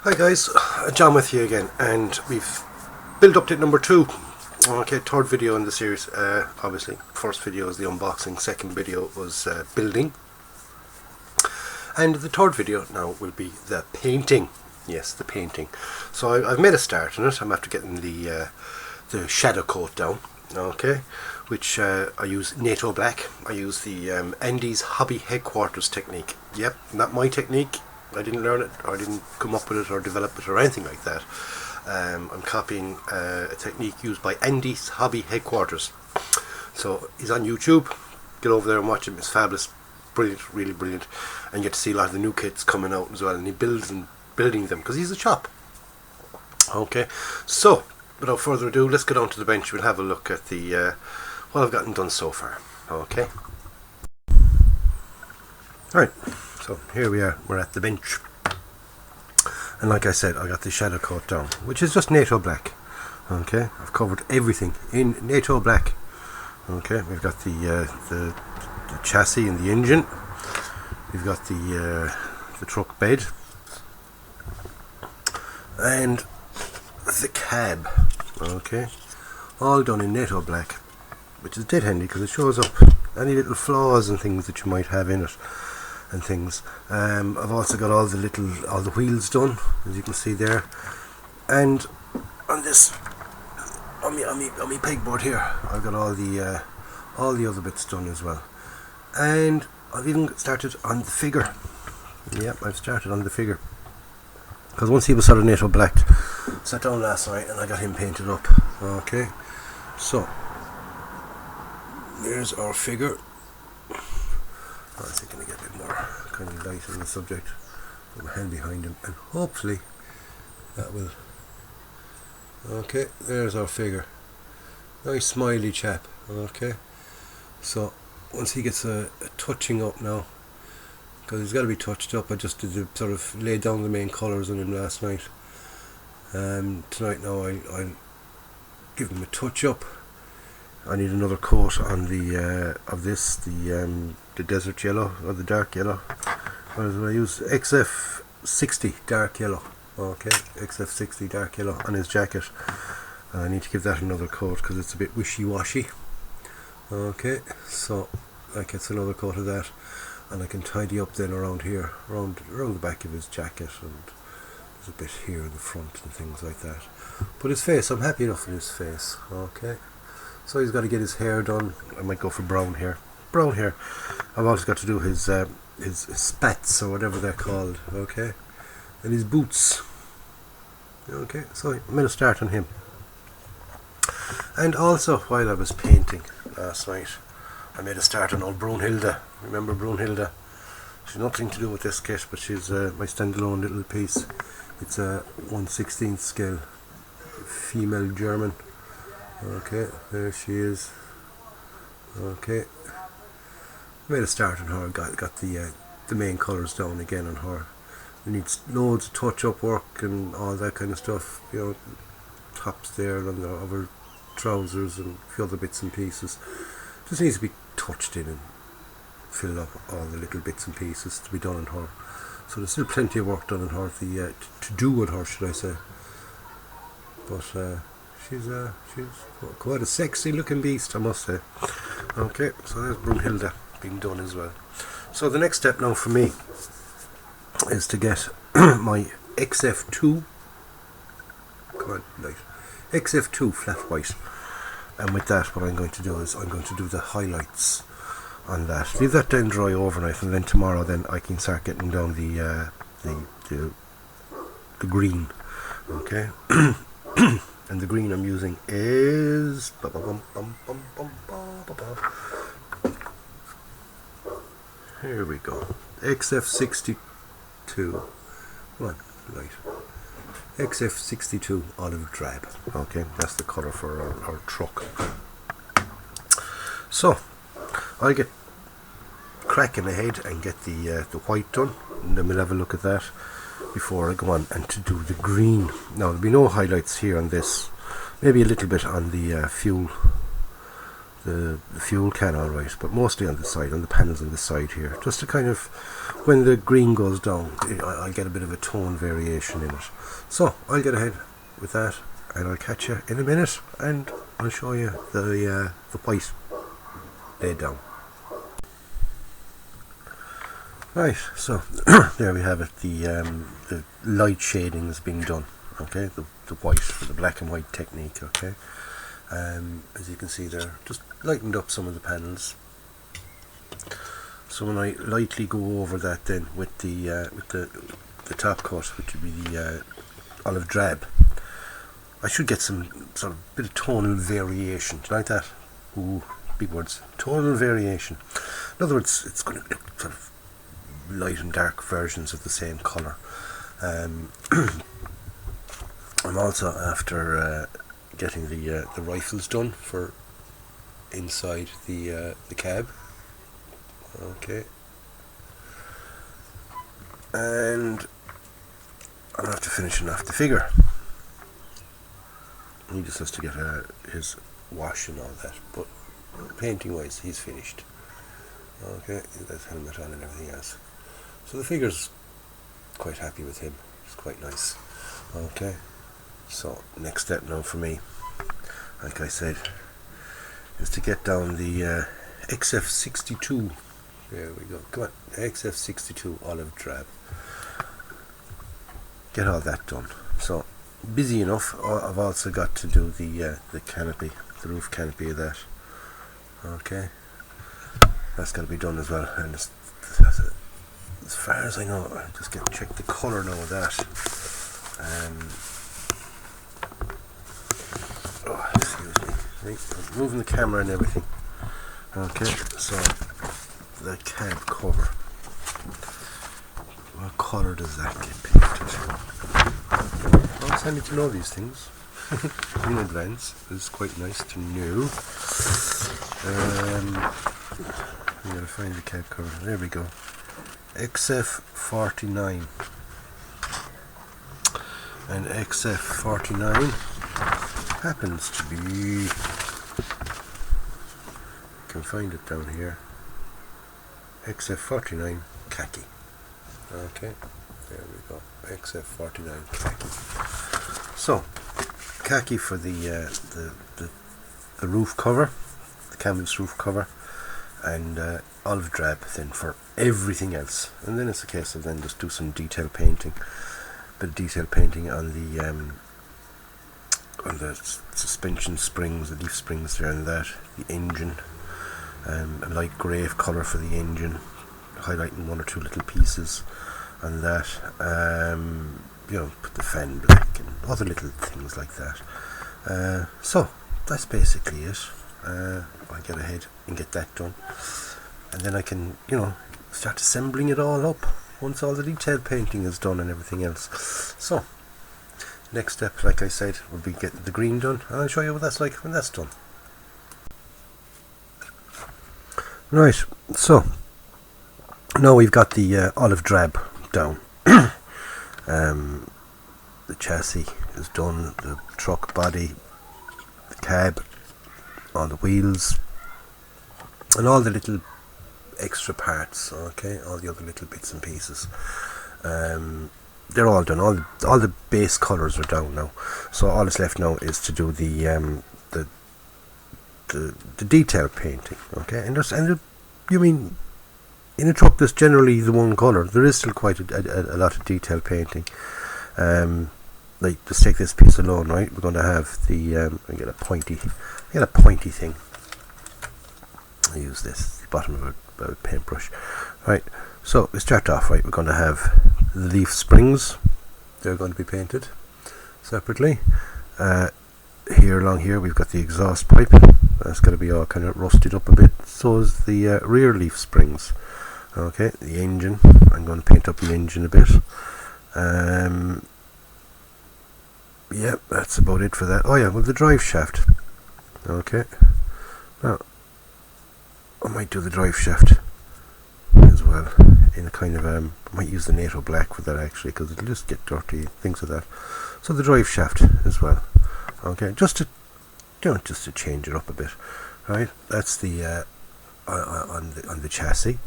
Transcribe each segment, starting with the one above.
Hi guys, John with you again, and we've build update number 2. Okay, third video in the series. Obviously, first video is the unboxing, second video was building, and the third video now will be the painting. Yes, the painting. So I've made a start on it. I'm after getting the shadow coat down. Okay, which I use NATO black. I use the Andy's Hobby Headquarters technique. Yep, not my technique. I didn't learn it, or I didn't come up with it or develop it or anything like that. I'm copying a technique used by Andy's Hobby Headquarters. So he's on YouTube. Get over there and watch him. It's fabulous, brilliant, really brilliant. And you get to see a lot of the new kits coming out as well. And he builds and building them because he's a shop. Okay, so without further ado, let's go down to the bench. We'll have a look at the what I've gotten done so far. Okay. Right. So here we are, we're at the bench, and like I said, I got the shadow coat down, which is just NATO black. Okay, I've covered everything in NATO black. Okay, we've got the chassis and the engine, we've got the truck bed, and the cab. Okay, all done in NATO black, which is dead handy because it shows up any little flaws and things that you might have in it. And things. I've also got all the wheels done, as you can see there, and on this on my pegboard here I've got all the other bits done as well, and I've even started on the figure. Yep, I've started on the figure because once he was sort of NATO black, sat down last night and I got him painted up. Okay, so there's our figure. I think I'm going to get a bit more kind of light on the subject. Put my hand behind him and hopefully that will. Okay, there's our figure. Nice smiley chap. Okay, so once he gets a touching up now, because he's got to be touched up, I just did the sort of lay down the main colours on him last night. Tonight now I'll give him a touch up. I need another coat on the of this, the desert yellow or the dark yellow. What do I use? XF60 dark yellow. Okay, XF60 dark yellow on his jacket. I need to give that another coat because it's a bit wishy-washy. Okay, so that gets another coat of that, and I can tidy up then around here, around the back of his jacket, and there's a bit here in the front and things like that. But his face, I'm happy enough with his face. Okay. So he's got to get his hair done. I might go for brown hair. Brown hair. I've also got to do his spats or whatever they're called. Okay, and his boots. Okay, so I made a start on him. And also, while I was painting last night, I made a start on old Brunhilde. Remember Brunhilde? She's nothing to do with this kit, but she's my standalone little piece. It's a 1/16 scale, female German. Okay, there she is. Okay, made a start on her. Got the main colours down again on her. It needs loads of touch-up work and all that kind of stuff. You know, tops there and the other trousers and a few other bits and pieces. Just needs to be touched in and fill up all the little bits and pieces to be done on her. So there's still plenty of work done on her. To do on her, should I say? But she's quite a sexy looking beast, I must say. Okay, so there's Brunhilde being done as well. So the next step now for me is to get my XF2, come on, light, XF2 flat white, and with that what I'm going to do is I'm going to do the highlights on that. Leave that down dry overnight, and then tomorrow then I can start getting down the green. Okay. And the green I'm using is here we go, XF62. Come on, light. XF62 olive drab. Okay, that's the colour for our truck. So I'll get cracking ahead and get the white done, and then we'll have a look at that before I go on and to do the green. Now there'll be no highlights here on this, maybe a little bit on the fuel, the fuel can, alright, but mostly on the side, on the panels on the side here, just to kind of when the green goes down, I'll get a bit of a tone variation in it. So I'll get ahead with that, and I'll catch you in a minute, and I'll show you the white laid down. Right, so there we have it. The light shading is being done. Okay, the white for the black and white technique. Okay, as you can see there, just lightened up some of the panels. So when I lightly go over that then with the top coat, which would be the olive drab, I should get some sort of bit of tonal variation. Do you like that? Ooh, big words. Tonal variation. In other words, it's going to look sort of light and dark versions of the same colour. I'm also after getting the rifles done for inside the cab. Okay, and I'm after finishing off the figure. He just has to get his wash and all that, but painting wise he's finished. Okay, that's helmet on and everything else. So the figure's quite happy with him. It's quite nice. Okay, so next step now for me, like I said, is to get down the XF62. There we go. Come on, XF62 olive drab. Get all that done. So busy enough. I've also got to do the canopy, the roof canopy of that. Okay, that's got to be done as well. And as far as I know, I'll just check the colour now of that. Oh, excuse me. See, I'm moving the camera and everything. Okay, so the cab cover. What colour does that get painted? Well, it's handy to know these things in advance. It's quite nice to know. I'm going to find the cab cover. There we go. XF49. And XF49 happens to be, you can find it down here, XF49 khaki. Okay, there we go, XF49 khaki. So khaki for the roof cover, the canvas roof cover, and olive drab then for everything else. And then it's a case of then just do some detail painting, bit of detail painting on the suspension springs, the leaf springs there, and that, the engine, a light grey colour for the engine, highlighting one or two little pieces on that, you know, put the fan black and other little things like that. So that's basically it. I'll get ahead and get that done, and then I can, you know, start assembling it all up once all the detail painting is done and everything else. So next step, like I said, will be getting the green done, and I'll show you what that's like when that's done. Right, so now we've got the olive drab down. The chassis is done, the truck body, the cab, all the wheels, and all the little extra parts. Okay, all the other little bits and pieces. They're all done. All the base colours are down now. So all that's left now is to do the detail painting. Okay, and you mean in a truck that's generally the one colour, there is still quite a lot of detail painting. Like, let's take this piece alone, right? We're going to have the I get a pointy thing. I use this, the bottom of a paintbrush. Right, so we start off, right, we're going to have the leaf springs. They're going to be painted separately. Here, along here, we've got the exhaust pipe. That's going to be all kind of rusted up a bit. So is the rear leaf springs. Okay, the engine, I'm going to paint up the engine a bit. Yep, that's about it for that. Oh yeah, well, the drive shaft. Okay, now I might do the drive shaft as well in a kind of I might use the NATO black for that actually, because it'll just get dirty, things like that. So the drive shaft as well. Okay, just to change it up a bit. Right, that's the on the chassis.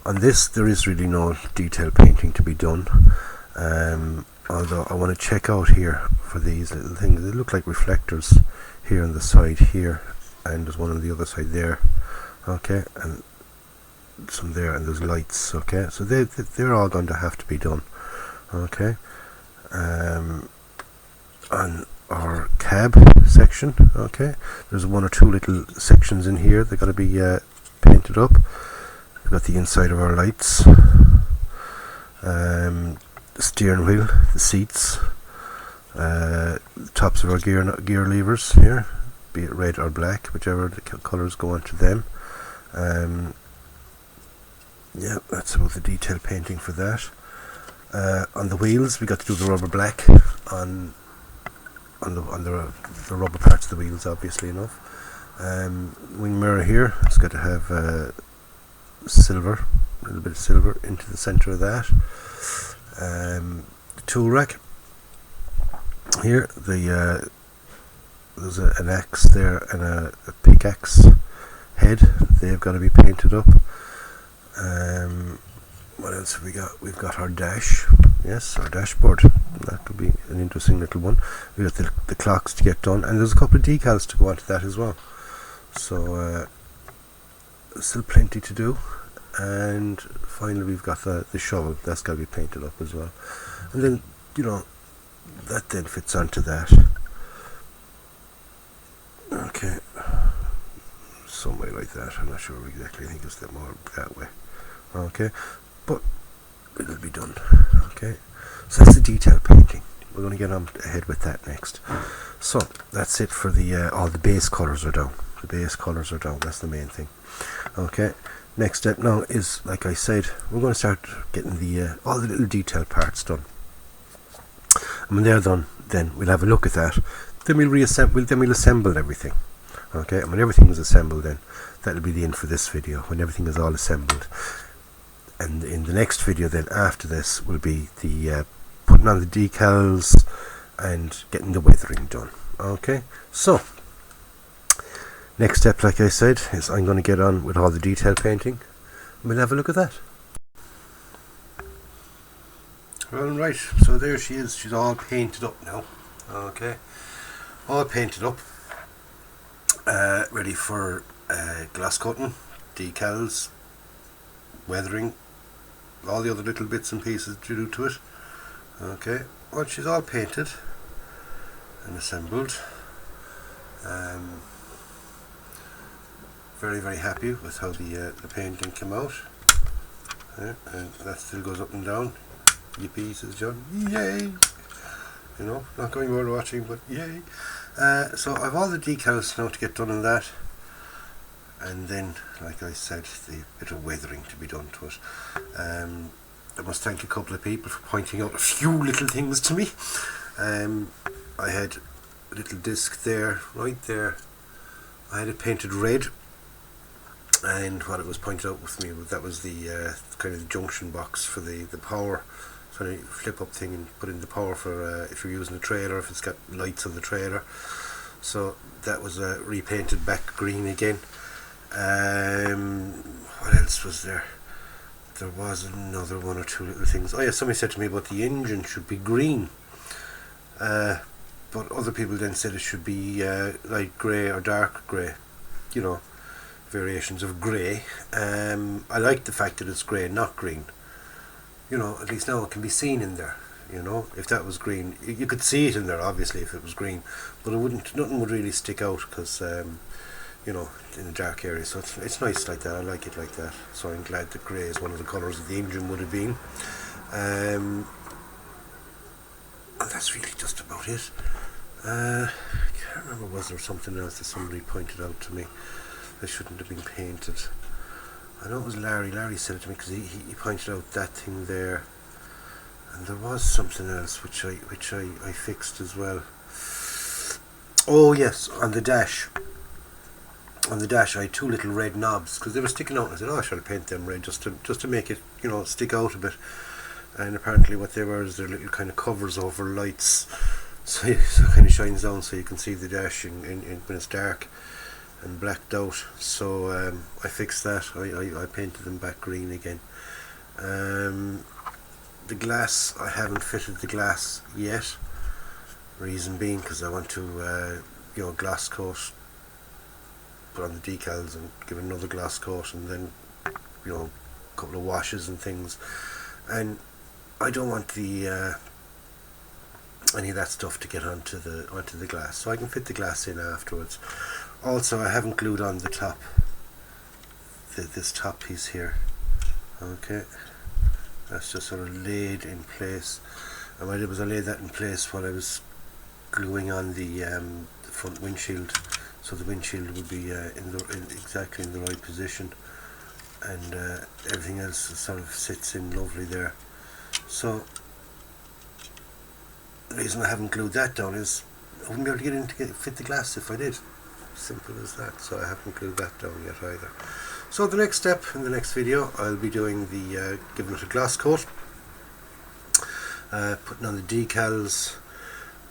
On this there is really no detail painting to be done, although I want to check out here for these little things. They look like reflectors here on the side here, and there's one on the other side there, okay, and some there, and there's lights, okay, so they're all going to have to be done, okay. On our cab section, okay, there's one or two little sections in here that got to be painted up. We've got the inside of our lights, the steering wheel, the seats, the tops of our gear levers here, be it red or black, whichever the colours go onto them. Yeah, that's about the detail painting for that. On the wheels, we got to do the rubber black on the rubber parts of the wheels, obviously enough. Wing mirror here, it's got to have silver, a little bit of silver into the centre of that. The tool rack here, there's an axe there and a pickaxe head. They've got to be painted up. What else have we got? We've got our dash. Yes, our dashboard. That could be an interesting little one. We got the clocks to get done, and there's a couple of decals to go onto that as well. So still plenty to do. And finally we've got the shovel. That's got to be painted up as well. And then, you know, that then fits onto that. Okay, some way like that. I'm not sure exactly. I think it's more that way. Okay, but it'll be done. Okay, so that's the detail painting. We're going to get on ahead with that next. So that's it for the all the base colours are down. The base colours are down. That's the main thing. Okay, next step now is, like I said, we're going to start getting the all the little detail parts done. And when they're done, then we'll have a look at that. Then we'll reassemble. Then we'll assemble everything. Okay, and when everything is assembled, then that'll be the end for this video. When everything is all assembled, and in the next video, then after this, will be the putting on the decals and getting the weathering done. Okay, so next step, like I said, is I'm going to get on with all the detail painting. And we'll have a look at that. Alright, so there she is. She's all painted up now. Okay, all painted up, ready for glass coating, decals, weathering, all the other little bits and pieces to do to it. Okay, well, she's all painted and assembled. Very, very happy with how the painting came out. And that still goes up and down. Yippee, says John. Yay! You know, not going bird watching, but yay! So I've all the decals now to get done on that, and then, like I said, the bit of weathering to be done to it. I must thank a couple of people for pointing out a few little things to me. I had a little disc there, right there. I had it painted red, and what it was pointed out with me, that was the kind of the junction box for the power. So you flip up thing and put in the power for if you're using a trailer, if it's got lights on the trailer. So that was repainted back green again. What else was there? There was another one or two little things. Oh yeah, somebody said to me about the engine should be green, but other people then said it should be light grey or dark grey, you know, variations of grey. I like the fact that it's grey, not green. You know, at least now it can be seen in there. You know, if that was green, you could see it in there, obviously, if it was green, but it wouldn't. Nothing would really stick out because, you know, in a dark area. So it's nice like that. I like it like that. So I'm glad that grey is one of the colours that the engine would have been. And that's really just about it. I can't remember, was there something else that somebody pointed out to me that shouldn't have been painted? I know it was Larry. Larry said it to me because he pointed out that thing there, and there was something else which I fixed as well. Oh yes, on the dash. On the dash, I had two little red knobs because they were sticking out. And I said, "Oh, I should paint them red just to make it, you know, stick out a bit." And apparently, what they were is they're little kind of covers over lights, so it kind of shines down so you can see the dash in when it's dark. and blacked out, so I fixed that. I painted them back green again. The glass, I haven't fitted the glass yet, reason being because I want to glass coat, put on the decals and give it another glass coat, and then a couple of washes and things, and I don't want the any of that stuff to get onto the glass, so I can fit the glass in afterwards. Also, I haven't glued on the top, this top piece here. Okay, that's just sort of laid in place, and what I did was I laid that in place while I was gluing on the front windshield, so the windshield would be exactly in the right position, and everything else sort of sits in lovely there. So the reason I haven't glued that down is I wouldn't be able to get in to fit the glass if I did. Simple as that. So I haven't glued that down yet either. So the next step in the next video, I'll be doing the giving it a glass coat, putting on the decals,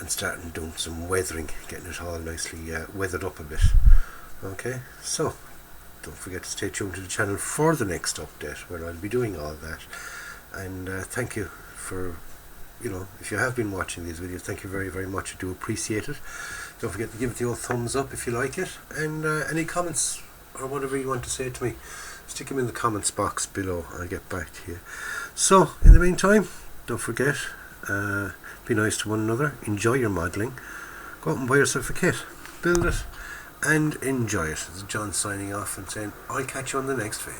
and starting doing some weathering, getting it all nicely weathered up a bit. Okay, so don't forget to stay tuned to the channel for the next update where I'll be doing all that. And thank you for, if you have been watching these videos, thank you very, very much. I do appreciate it. Don't forget to give it the old thumbs up if you like it, and any comments or whatever you want to say to me, stick them in the comments box below. I'll get back to you. So in the meantime, don't forget, be nice to one another, enjoy your modelling, go out and buy yourself a kit, build it and enjoy it. This is John signing off and saying I'll catch you on the next vid.